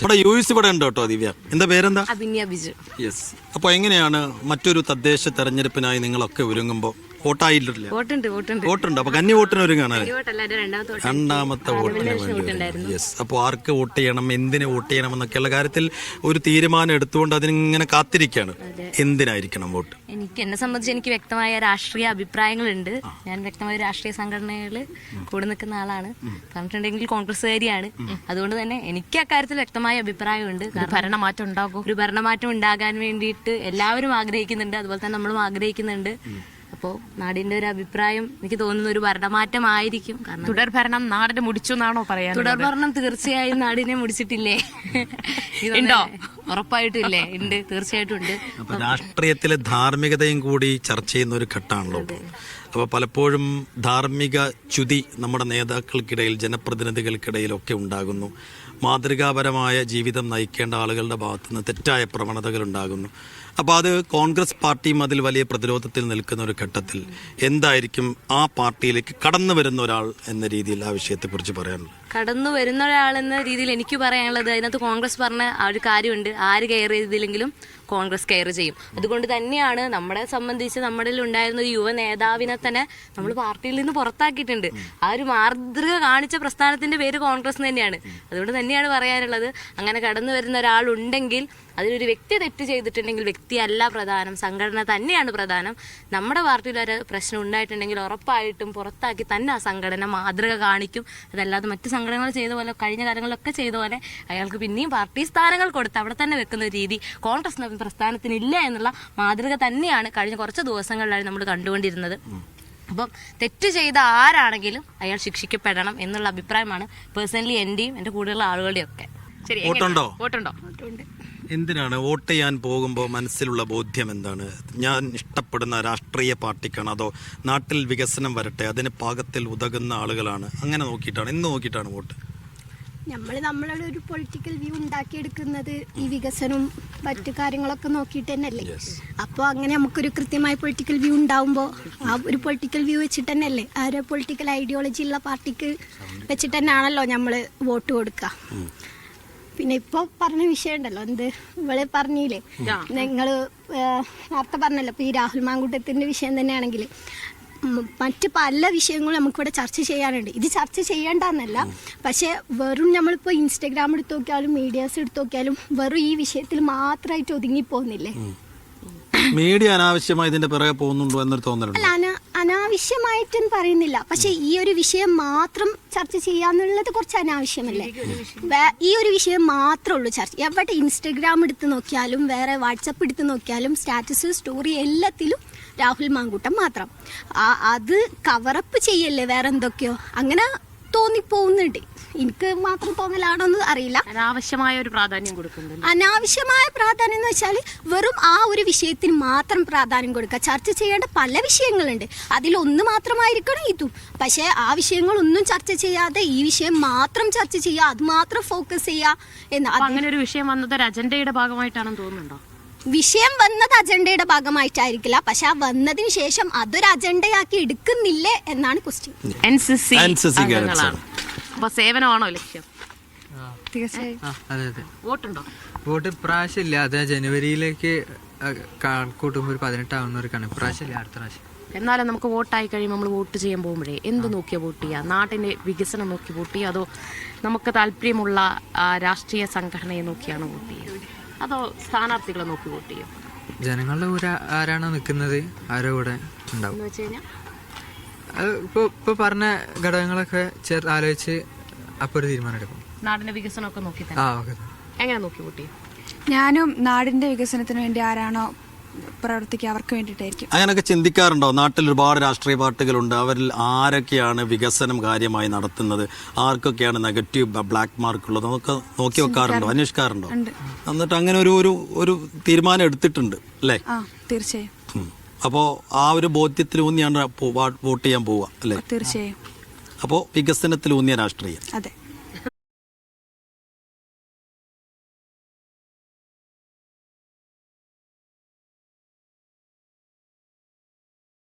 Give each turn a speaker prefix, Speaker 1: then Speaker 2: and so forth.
Speaker 1: നമ്മുടെ യൂസ് ഇവിടെ ഉണ്ട് കേട്ടോ. ദിവ്യ, എന്താ പേരെന്താ?
Speaker 2: അഭിന്യ ബിജു.
Speaker 1: യെസ്. അപ്പോൾ എങ്ങനെയാണ് മറ്റൊരു തദ്ദേശ തെരഞ്ഞെടുപ്പിനായി നിങ്ങളൊക്കെ ഒരുങ്ങുമ്പോൾ വോട്ടായിട്ടില്ല? വോട്ടുണ്ട്. അപ്പൊ കന്നി വോട്ടിന് ഒരുങ്ങാണ്, രണ്ടാമത്തെ വോട്ടിന് വേണ്ടി. യെസ്. അപ്പോൾ ആർക്ക് വോട്ട് ചെയ്യണം, എന്തിന് വോട്ട് ചെയ്യണം എന്നൊക്കെയുള്ള കാര്യത്തിൽ ഒരു തീരുമാനം എടുത്തുകൊണ്ട് അതിനിങ്ങനെ കാത്തിരിക്കുകയാണ്. എന്തിനായിരിക്കണം വോട്ട്?
Speaker 2: എന്നെ സംബന്ധിച്ച് എനിക്ക് വ്യക്തമായ രാഷ്ട്രീയ അഭിപ്രായങ്ങളുണ്ട്. ഞാൻ വ്യക്തമായ രാഷ്ട്രീയ സംഘടനകളിൽ കൂടെ നിൽക്കുന്ന ആളാണ്. പറഞ്ഞിട്ടുണ്ടെങ്കിൽ കോൺഗ്രസ്സുകാരിയാണ്. അതുകൊണ്ട് തന്നെ എനിക്ക് അക്കാര്യത്തിൽ വ്യക്തമായ അഭിപ്രായമുണ്ട്. ഒരു ഭരണമാറ്റം ഉണ്ടാകാൻ വേണ്ടിയിട്ട് എല്ലാവരും ആഗ്രഹിക്കുന്നുണ്ട്. അതുപോലെ തന്നെ നമ്മളും ആഗ്രഹിക്കുന്നുണ്ട്. അപ്പോൾ നാടിന്റെ ഒരു അഭിപ്രായം എനിക്ക് തോന്നുന്ന ഒരു ഭരണമാറ്റമായിരിക്കും. കാരണം
Speaker 3: തുടർഭരണം നാടിനെ മുടിച്ചു എന്നാണോ പറയാ?
Speaker 2: തുടർഭരണം തീർച്ചയായും നാടിനെ മുടിച്ചിട്ടില്ലേ?
Speaker 3: ഉണ്ടോ?
Speaker 2: ഉറപ്പായിട്ടില്ലേ? ഉണ്ട്, തീർച്ചയായിട്ടും ഉണ്ട്.
Speaker 1: അപ്പൊ രാഷ്ട്രീയത്തിലെ ധാർമ്മികതയും കൂടി ചർച്ച ചെയ്യുന്ന ഒരു ഘട്ടമാണല്ലോ. അപ്പോൾ പലപ്പോഴും ധാർമ്മിക ച്യുതി നമ്മുടെ നേതാക്കൾക്കിടയിൽ, ജനപ്രതിനിധികൾക്കിടയിലൊക്കെ ഉണ്ടാകുന്നു. മാതൃകാപരമായ ജീവിതം നയിക്കേണ്ട ആളുകളുടെ ഭാഗത്തുനിന്ന് തെറ്റായ പ്രവണതകൾ ഉണ്ടാകുന്നു. അപ്പോൾ അത് കോൺഗ്രസ് പാർട്ടിയും അതിൽ വലിയ പ്രതിരോധത്തിൽ നിൽക്കുന്ന ഒരു ഘട്ടത്തിൽ എന്തായിരിക്കും ആ പാർട്ടിയിലേക്ക് കടന്നു വരുന്ന ഒരാൾ എന്ന രീതിയിൽ ആ വിഷയത്തെക്കുറിച്ച് പറയാനുള്ളത്?
Speaker 2: കടന്നു വരുന്ന ഒരാളെന്ന രീതിയിൽ എനിക്ക് പറയാനുള്ളത്, അതിനകത്ത് കോൺഗ്രസ് പറഞ്ഞ ആ ഒരു കാര്യമുണ്ട്, ആര് കെയർ ചെയ്തില്ലെങ്കിലും കോൺഗ്രസ് കെയർ ചെയ്യും. അതുകൊണ്ട് തന്നെയാണ് നമ്മളെ സംബന്ധിച്ച് നമ്മുടെ ഉണ്ടായിരുന്ന ഒരു യുവ നേതാവിനെ തന്നെ നമ്മൾ പാർട്ടിയിൽ നിന്ന് പുറത്താക്കിയിട്ടുണ്ട്. ആ ഒരു മാതൃക കാണിച്ച പ്രസ്ഥാനത്തിന്റെ പേര് കോൺഗ്രസ് തന്നെയാണ്. അതുകൊണ്ട് തന്നെയാണ് പറയാനുള്ളത്, അങ്ങനെ കടന്നു വരുന്ന ഒരാളുണ്ടെങ്കിൽ അതിലൊരു വ്യക്തി തെറ്റ് ചെയ്തിട്ടുണ്ടെങ്കിൽ വ്യക്തിയല്ല പ്രധാനം, സംഘടന തന്നെയാണ് പ്രധാനം. നമ്മുടെ പാർട്ടിയിൽ ഒരു പ്രശ്നം ഉണ്ടായിട്ടുണ്ടെങ്കിൽ ഉറപ്പായിട്ടും പുറത്താക്കി തന്നെ ആ സംഘടന മാതൃക കാണിക്കും. അതല്ലാതെ മറ്റ് സംഘടനകൾ ചെയ്ത പോലെ, കഴിഞ്ഞ കാലങ്ങളിലൊക്കെ ചെയ്ത പോലെ അയാൾക്ക് പിന്നെയും പാർട്ടി സ്ഥാനങ്ങൾ കൊടുത്ത് അവിടെ തന്നെ വെക്കുന്ന ഒരു രീതി കോൺഗ്രസ് പ്രസ്ഥാനത്തിനില്ല എന്നുള്ള മാതൃക തന്നെയാണ് കഴിഞ്ഞ കുറച്ച് ദിവസങ്ങളിലായി നമ്മൾ കണ്ടുകൊണ്ടിരുന്നത്. അപ്പം തെറ്റ് ചെയ്ത ആരാണെങ്കിലും അയാൾ ശിക്ഷിക്കപ്പെടണം എന്നുള്ള അഭിപ്രായമാണ് പേഴ്സണലി എന്റെയും എന്റെ കൂടെയുള്ള ആളുകളുടെയും ഒക്കെ.
Speaker 1: വോട്ടുണ്ടോ?
Speaker 3: വോട്ടുണ്ടോ?
Speaker 1: എന്തിനാണ് വോട്ട് ചെയ്യാൻ പോകുമ്പോൾ മനസ്സിലുള്ള ബോധ്യം എന്താണ്? ഞാൻ ഇഷ്ടപ്പെടുന്ന രാഷ്ട്രീയ പാർട്ടിക്കാണ്, അതോ നാട്ടിൽ വികസനം വരട്ടെ അതിന് പാകത്തിൽ ഉതകുന്ന ആളുകളാണ്, അങ്ങനെ നോക്കിയിട്ടാണ്, എന്ത് നോക്കിയിട്ടാണ് വോട്ട്?
Speaker 4: നമ്മളുടെ ഒരു പൊളിറ്റിക്കൽ വ്യൂ ഉണ്ടാക്കിയെടുക്കുന്നത് ഈ വികസനവും മറ്റു കാര്യങ്ങളൊക്കെ നോക്കിയിട്ട് തന്നെയല്ലേ. അപ്പോൾ അങ്ങനെ നമുക്കൊരു കൃത്യമായ പൊളിറ്റിക്കൽ വ്യൂ ഉണ്ടാവുമ്പോൾ ആ ഒരു പൊളിറ്റിക്കൽ വ്യൂ വെച്ചിട്ട് തന്നെയല്ലേ, ആ ഒരു പൊളിറ്റിക്കൽ ഐഡിയോളജി ഉള്ള പാർട്ടിക്ക് വെച്ചിട്ട് തന്നെയാണല്ലോ നമ്മൾ വോട്ട് കൊടുക്കുക. പിന്നെ ഇപ്പോൾ പറഞ്ഞ വിഷയം ഉണ്ടല്ലോ, എന്ത് ഇവളെ പറഞ്ഞില്ലേ, നിങ്ങൾ നേരത്തെ പറഞ്ഞല്ലോ, ഇപ്പോൾ ഈ രാഹുൽ മാങ്കൂട്ടത്തിൻ്റെ വിഷയം തന്നെയാണെങ്കിൽ മറ്റ് പല വിഷയങ്ങളും നമുക്കിവിടെ ചർച്ച ചെയ്യാനുണ്ട്. ഇത് ചർച്ച ചെയ്യേണ്ടെന്നല്ല, പക്ഷേ വെറും നമ്മളിപ്പോൾ ഇൻസ്റ്റഗ്രാം എടുത്തു നോക്കിയാലും മീഡിയാസ് എടുത്തു നോക്കിയാലും വെറും ഈ വിഷയത്തിൽ മാത്രമായിട്ട് ഒതുങ്ങിപ്പോകുന്നില്ലേ?
Speaker 1: മീഡിയ അനാവശ്യമായി ഇതിന്റെ പിറകെ പോകുന്നുണ്ടോ എന്നൊരു തോന്നലുണ്ട്.
Speaker 4: അല്ല, അനാവശ്യമായിട്ടൊന്നും പറയുന്നില്ല, പക്ഷെ ഈ ഒരു വിഷയം മാത്രം ചർച്ച ചെയ്യാന്നുള്ളത് കുറച്ച് അനാവശ്യമല്ലേ? ഈ ഒരു വിഷയം മാത്രമേ ഉള്ളൂ ചർച്ച. എവിടെ ഇൻസ്റ്റഗ്രാം എടുത്ത് നോക്കിയാലും വേറെ വാട്സപ്പ് എടുത്ത് നോക്കിയാലും സ്റ്റാറ്റസ്, സ്റ്റോറി എല്ലാത്തിലും രാഹുൽ മാങ്കൂട്ടം മാത്രം. അത് കവറപ്പ് ചെയ്യല്ലേ വേറെ എന്തൊക്കെയോ, അങ്ങനെ തോന്നിപ്പോകുന്നുണ്ട്. എനിക്ക് മാത്രം തോന്നലാണോന്ന് അറിയില്ല.
Speaker 3: അനാവശ്യമായ ഒരു പ്രാധാന്യം കൊടുക്കുന്നുണ്ട്.
Speaker 4: അനാവശ്യമായ പ്രാധാന്യം എന്ന് വെച്ചാൽ വെറും ആ ഒരു വിഷയത്തിന് മാത്രം പ്രാധാന്യം കൊടുക്കുക. ചർച്ച ചെയ്യേണ്ട പല വിഷയങ്ങളുണ്ട്, അതിലൊന്ന് മാത്രമായിരിക്കണം ഇതും. പക്ഷേ ആ വിഷയങ്ങളൊന്നും ചർച്ച ചെയ്യാതെ ഈ വിഷയം മാത്രം ചർച്ച ചെയ്യുക, അത് മാത്രം ഫോക്കസ് ചെയ്യുക എന്ന്.
Speaker 3: അങ്ങനെ ഒരു വിഷയം വന്നത് ഒരു അജണ്ടയുടെ ഭാഗമായിട്ടാണെന്ന് തോന്നുന്നുണ്ടോ?
Speaker 4: വിഷയം വന്നത് അജണ്ടയുടെ ഭാഗമായിട്ടായിരിക്കില്ല, പക്ഷെ ആ വന്നതിന് ശേഷം അതൊരു അജണ്ടയാക്കി എടുക്കുന്നില്ലേ എന്നാണ് ക്വസ്റ്റ്യൻ.
Speaker 3: അപ്പൊ സേവനമാണോ ലക്ഷ്യം?
Speaker 5: വോട്ടുണ്ടോ? വോട്ട് ഇപ്രാവശ്യം ഇല്ല, അത് ജനുവരിയിലേക്ക് കൂട്ടുമ്പോൾ 18 ആവുന്നവർക്കാണ്. ഇപ്രാവശ്യം ഇല്ല, അടുത്ത പ്രാവശ്യം.
Speaker 3: എന്നാലും നമുക്ക് വോട്ടായി കഴിയുമ്പോൾ നമ്മൾ വോട്ട് ചെയ്യാൻ പോകുമ്പോഴേ എന്ത് നോക്കിയാ വോട്ട് ചെയ്യുക? നാട്ടിന്റെ വികസനം നോക്കി വോട്ട് ചെയ്യുക, അതോ നമുക്ക് താല്പര്യമുള്ള രാഷ്ട്രീയ സംഘടനയെ നോക്കിയാണ് വോട്ട് ചെയ്യുക, അതോ സ്ഥാനാർത്ഥികളെ നോക്കി വോട്ട് ചെയ്യും?
Speaker 5: ജനങ്ങളുടെ കൂടെ ആരാണോ നിൽക്കുന്നത് ആരോ കൂടെ ഉണ്ടാവും
Speaker 3: എന്ന് വെച്ച് കഴിഞ്ഞാൽ
Speaker 5: അത് ഇപ്പോൾ പറഞ്ഞ ഘടകങ്ങളൊക്കെ ആലോചിച്ച് അപ്പോൾ ഒരു തീരുമാനം എടുക്കും.
Speaker 3: നാടിന്റെ വികസനമൊക്കെ നോക്കി എങ്ങനെ നോക്കി വോട്ട് ചെയ്യും?
Speaker 6: ഞാനും നാടിന്റെ വികസനത്തിന് വേണ്ടി ആരാണോ പ്രവർത്തിക്കുക അവർക്ക് വേണ്ടിയിട്ടായിരിക്കും.
Speaker 1: അങ്ങനെയൊക്കെ ചിന്തിക്കാറുണ്ടോ? നാട്ടിൽ ഒരുപാട് രാഷ്ട്രീയ പാർട്ടികളുണ്ട്, അവരിൽ ആരൊക്കെയാണ് വികസനം കാര്യമായി നടത്തുന്നത്, ആർക്കൊക്കെയാണ് നെഗറ്റീവ് ബ്ലാക്ക് മാർക്ക് ഉള്ളത്, നമുക്ക് നോക്കി വെക്കാറുണ്ടോ, അന്വേഷിക്കാറുണ്ടോ? എന്നിട്ട് അങ്ങനെ ഒരു തീരുമാനം എടുത്തിട്ടുണ്ട് അല്ലേ?
Speaker 6: തീർച്ചയായും.
Speaker 1: അപ്പോൾ ആ ഒരു ബോധ്യത്തിലൂന്നിയാണ് വോട്ട് ചെയ്യാൻ പോവുക അല്ലേ?
Speaker 6: തീർച്ചയായും.
Speaker 1: അപ്പോൾ വികസനത്തിലൂന്നിയ രാഷ്ട്രീയം.
Speaker 6: അതെ.